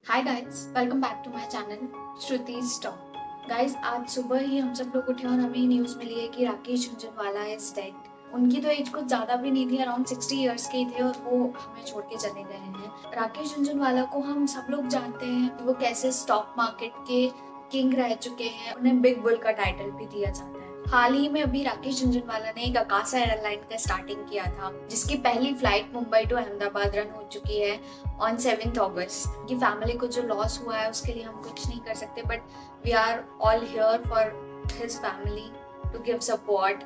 Hi guys, welcome back to my channel Shruti stock. Guys, आज सुबह ही हम सब लोग उठे और हमें न्यूज़ मिली है कि राकेश झुनझुनवाला इज डेड। उनकी तो एज कुछ ज़्यादा भी नहीं थी, अराउंड 60 इयर्स के ही थे और वो हमें छोड़ के चले गए हैं। राकेश झुनझुनवाला को हम सब लोग जानते हैं, वो कैसे स्टॉक मार्केट के किंग रह चुके हैं। उन्हें बिग बुल का टाइटल भी दिया जाता है। हाल ही में अभी राकेश झुनझुनवाला ने एक अकाशा एयरलाइन का स्टार्टिंग किया था, जिसकी पहली flight Mumbai to Ahmedabad run हो चुकी है ऑन 7 अगस्त। उनकी फैमिली को जो लॉस हुआ है उसके लिए हम कुछ नहीं कर सकते, but we are all here for his family to give support.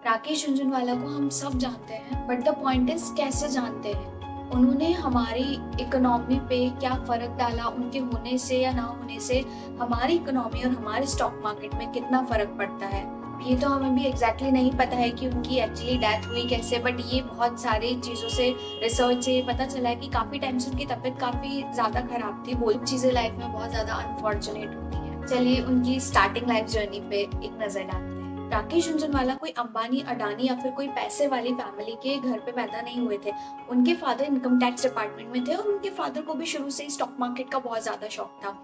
Rakesh Jhunjhunwala को हम सब जानते हैं, बट द पॉइंट इज कैसे जानते हैं। उन्होंने हमारी इकोनॉमी पे क्या फर्क डाला, उनके होने से या ना होने से हमारी इकोनॉमी और हमारे स्टॉक मार्केट में कितना फर्क पड़ता है, ये तो हमें भी एग्जैक्टली नहीं पता है कि उनकी एक्चुअली डेथ हुई कैसे। बट ये बहुत सारी चीज़ों से, रिसर्च से पता चला है कि काफ़ी टाइम से उनकी तबीयत काफ़ी ज़्यादा खराब थी। वो चीज़ें लाइफ में बहुत ज़्यादा अनफॉर्चुनेट होती हैं। चलिए उनकी स्टार्टिंग लाइफ जर्नी पे एक नज़र डालते हैं। राकेश झुनझुनवाला कोई अंबानी, अडानी या फिर कोई पैसे वाली फैमिली के घर पे पैदा नहीं हुए थे। उनके फादर इनकम टैक्स डिपार्टमेंट में थे और उनके फादर को भी शुरू से ही स्टॉक मार्केट का बहुत ज़्यादा शौक था।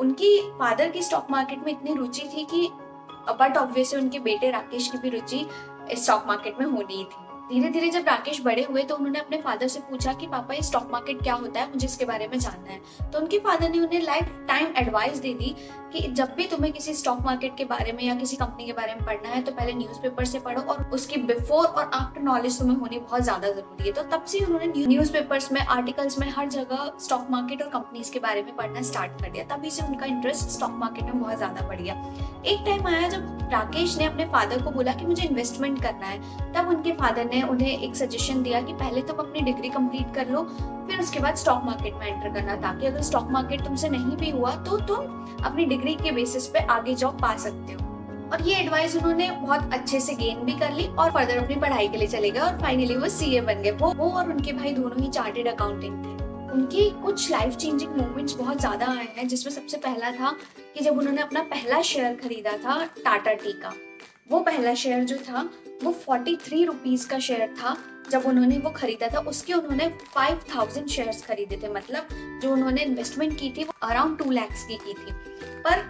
उनकी फादर की स्टॉक मार्केट में इतनी रुचि थी कि बट ऑब्वियसली उनके बेटे राकेश की भी रुचि स्टॉक मार्केट में होनी ही थी। धीरे धीरे जब राकेश बड़े हुए तो उन्होंने अपने फादर से पूछा कि पापा ये स्टॉक मार्केट क्या होता है, मुझे इसके बारे में जानना है। तो उनके फादर ने उन्हें लाइफ टाइम एडवाइस दे दी कि जब भी तुम्हें किसी स्टॉक मार्केट के बारे में या किसी कंपनी के बारे में पढ़ना है तो पहले न्यूज़पेपर से पढ़ो और उसकी बिफोर और आफ्टर नॉलेज तुम्हें होनी बहुत ज़्यादा ज़रूरी है। तो तब से उन्होंने न्यूज़पेपर्स में, आर्टिकल्स में, हर जगह स्टॉक मार्केट और कंपनीज के बारे में पढ़ना स्टार्ट कर दिया। तभी से उनका इंटरेस्ट स्टॉक मार्केट में बहुत ज़्यादा बढ़ गया। एक टाइम आया जब राकेश ने अपने फादर को बोला कि मुझे इन्वेस्टमेंट करना है। तब उनके फादर ने उन्हें एक सजेशन दिया कि पहले तुम अपनी डिग्री कंप्लीट कर लो, फिर उसके बाद स्टॉक मार्केट में एंटर करना, ताकि अगर स्टॉक मार्केट तुमसे नहीं भी हुआ तो तुम अपनी डिग्री के बेसिस पे आगे जॉब पा सकते हो। और ये एडवाइस उन्होंने बहुत अच्छे से गेन भी कर ली और फर्दर अपनी पढ़ाई के लिए चले गए और फाइनली वो सीए बन गए। वो और उनके भाई दोनों ही चार्टेड अकाउंटेंट थे। उनकी कुछ लाइफ चेंजिंग मोमेंट्स बहुत ज़्यादा आए हैं, जिसमें सबसे पहला था कि जब उन्होंने अपना पहला शेयर खरीदा था टाटा टी का। वो पहला शेयर जो था वो 43 रुपीज़ का शेयर था। जब उन्होंने वो खरीदा था उसके उन्होंने 5000 शेयर्स खरीदे थे। मतलब जो उन्होंने इन्वेस्टमेंट की थी वो अराउंड 2 लाख की थी। पर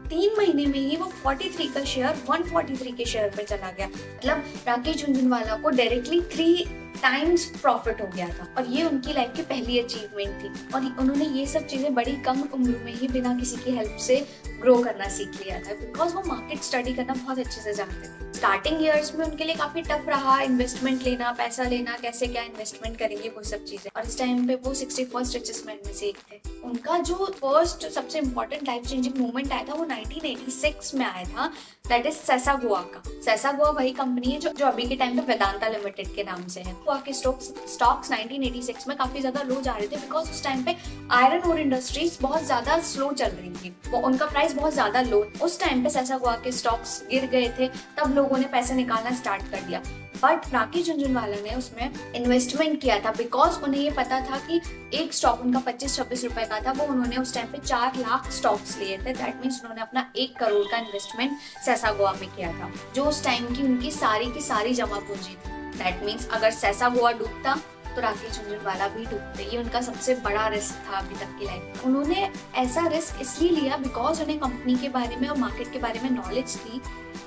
3 महीने में ही वो 43 का शेयर 143 के शेयर पे चला गया। मतलब राकेश झुनझुनवाला को डायरेक्टली 3 टाइम्स प्रॉफिट हो गया था और ये उनकी लाइफ की पहली अचीवमेंट थी। और उन्होंने ये सब चीज़ें बड़ी कम उम्र में ही बिना किसी की हेल्प से ग्रो करना सीख लिया था, बिकॉज वो मार्केट स्टडी करना बहुत अच्छे से जानते थे। स्टार्टिंग ईयर्स में उनके लिए काफ़ी टफ रहा इन्वेस्टमेंट लेना, पैसा लेना, कैसे क्या इन्वेस्टमेंट करेंगे, वो सब चीज़ें। और इस टाइम पे वो 61st रिचेस्ट मैन में से एक थे। उनका जो फर्स्ट सबसे इम्पोर्टेंट लाइफ चेंजिंग मूवमेंट आया था वो 1986 में आया था। दैट इज सेसागोआ का। सेसागोआ वही कंपनी है जो अभी के टाइम पे वेदांता लिमिटेड के नाम से है। गोवा के स्टॉक्स 1986 में काफी ज्यादा लो जा रहे थे, बिकॉज उस टाइम पे आयरन ओर इंडस्ट्रीज बहुत ज्यादा स्लो चल रही थी। वो उनका प्राइस बहुत ज्यादा लो। उस टाइम पे सेसागोआ के स्टॉक्स गिर गए थे, तब लोगों ने पैसे निकालना स्टार्ट कर दिया। बट राकेश झुनझुनवाला ने उसमें इन्वेस्टमेंट किया था, बिकॉज उन्हें ये पता था कि एक स्टॉक उनका 25-26 रुपए का था। वो उन्होंने उस टाइम पे 4 लाख स्टॉक्स लिए थे। दैट मीन्स उन्होंने अपना 1 करोड़ का इन्वेस्टमेंट सेसागोआ में किया था, जो उस टाइम की उनकी सारी जमा पूंजी थी। दैट मीन्स अगर सेसागोआ डूबता तो राकेश झुनझुनवाला भी डूबते। ये उनका सबसे बड़ा रिस्क था अभी तक की लाइफ में। उन्होंने ऐसा रिस्क इसलिए लिया बिकॉज उन्हें कंपनी के बारे में और मार्केट के बारे में नॉलेज थी।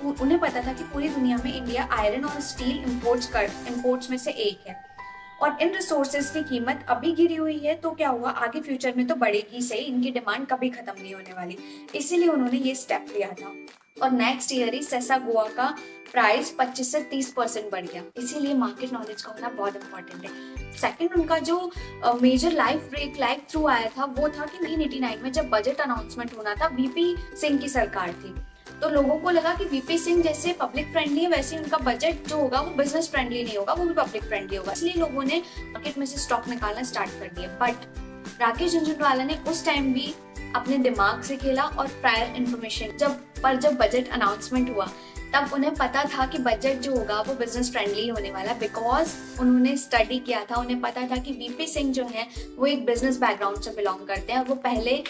उन्हें पता था कि पूरी दुनिया में इंडिया आयरन और स्टील इंपोर्ट्स में से एक है और इन रिसोर्सेज की कीमत अभी गिरी हुई है, तो क्या हुआ आगे फ्यूचर में तो बढ़ेगी से, इनकी डिमांड कभी खत्म नहीं होने वाली। इसीलिए उन्होंने ये स्टेप लिया था और नेक्स्ट ईयर ही सेसागोआ का प्राइस 25 से 30% बढ़ गया। इसीलिए मार्केट नॉलेज का होना बहुत इंपॉर्टेंट है। सेकंड, उनका जो मेजर लाइफ थ्रू आया था वो था कि 1989 में जब बजट अनाउंसमेंट होना था, वीपी सिंह की सरकार थी। तो लोगों को लगा कि वीपी सिंह जैसे पब्लिक फ्रेंडली है, वैसे उनका बजट जो होगा वो बिजनेस फ्रेंडली नहीं होगा, वो भी पब्लिक फ्रेंडली होगा। इसलिए लोगों ने मार्केट में से स्टॉक निकालना स्टार्ट कर दिया। बट राकेश झुनझुनवाला ने उस टाइम भी अपने दिमाग से खेला और प्रायर इन्फॉर्मेशन जब बजट अनाउंसमेंट हुआ तब उन्हें पता था कि बजट जो होगा वो बिजनेस फ्रेंडली होने वाला, बिकॉज उन्होंने स्टडी किया था। उन्हें पता था कि वीपी सिंह जो है वो एक बिजनेस बैकग्राउंड से बिलोंग करते हैं और वो पहले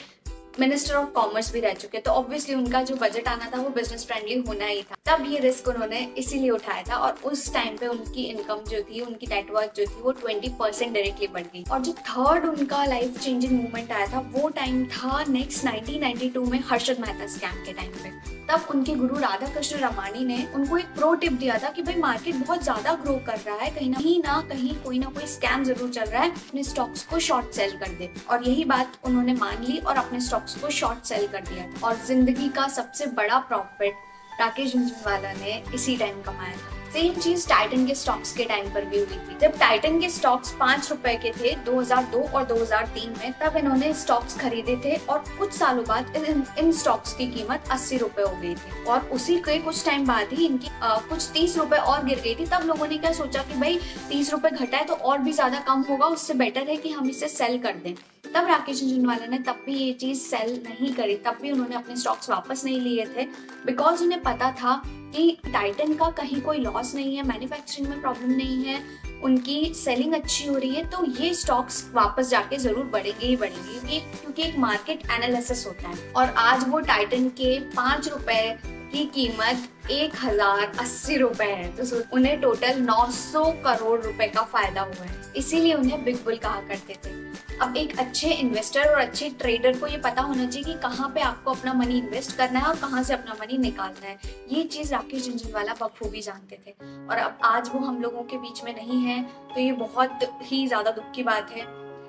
मिनिस्टर ऑफ कॉमर्स भी रह चुके, तो ऑब्वियसली उनका जो बजट आना था वो बिजनेस फ्रेंडली होना ही था। तब ये रिस्क उन्होंने इसीलिए उठाया था और उस टाइम पे उनकी इनकम जो थी, उनकी नेटवर्क जो थी वो 20% डायरेक्टली बढ़ गई। और जो थर्ड उनका लाइफ चेंजिंग मूवमेंट आया था वो टाइम था नेक्स्ट 1992 में हर्षद मेहता स्कैम के टाइम पे। तब उनके गुरु राधा कृष्ण रमानी ने उनको एक प्रो टिप दिया था कि भाई मार्केट बहुत ज्यादा ग्रो कर रहा है, कहीं ना कहीं कोई ना कोई स्कैम जरूर चल रहा है, अपने स्टॉक्स को शॉर्ट सेल कर दे। और यही बात उन्होंने मान ली और अपने स्टॉक्स को शॉर्ट सेल कर दिया और जिंदगी का सबसे बड़ा प्रॉफिट राकेश झुनझुनवाला ने इसी टाइम कमाया था। सेम चीज टाइटन के स्टॉक्स के टाइम पर भी हुई थी। जब टाइटन के स्टॉक्स 5 रुपए के थे 2002 और 2003 में, तब इन्होंने स्टॉक्स खरीदे थे और कुछ सालों बाद इन स्टॉक्स की कीमत 80 रुपए हो गई थी और उसी के कुछ टाइम बाद ही इनकी कुछ 30 रुपए और गिर गई थी। तब लोगों ने क्या सोचा कि भाई 30 रुपए घटा है तो और भी ज्यादा कम होगा, उससे बेटर है कि हम इसे सेल कर दें। तब राकेश झुनझुनवाला ने तब भी ये चीज सेल नहीं करी, तब भी उन्होंने अपने स्टॉक्स वापस नहीं लिए थे, बिकॉज उन्हें पता था कि टाइटन का कहीं कोई लॉस नहीं है, मैन्युफैक्चरिंग में प्रॉब्लम नहीं है, उनकी सेलिंग अच्छी हो रही है, तो ये स्टॉक्स वापस जाके जरूर बढ़ेंगे ही बढ़ेंगे, क्योंकि एक मार्केट एनालिसिस होता है। और आज वो टाइटन के 5 रुपए की कीमत 1080 रुपए है, तो उन्हें टोटल 900 करोड़ रुपए का फायदा हुआ है। इसीलिए उन्हें बिग बुल कहा करते थे। अब एक अच्छे इन्वेस्टर और अच्छे ट्रेडर को ये पता होना चाहिए कि कहाँ पे आपको अपना मनी इन्वेस्ट करना है और कहाँ से अपना मनी निकालना है। ये चीज राकेश झुनझुनवाला बखूबी जानते थे और अब आज वो हम लोगों के बीच में नहीं है, तो ये बहुत ही ज्यादा दुख की बात है।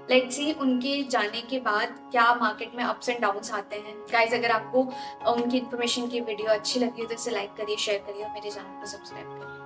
लेट्स सी उनके जाने के बाद क्या मार्केट में अप्स एंड डाउन्स आते हैं। गाइज, अगर आपको उनकी इन्फॉर्मेशन की वीडियो अच्छी लगी हो तो इसे लाइक करिए, शेयर करिए और मेरे चैनल को सब्सक्राइब करिए।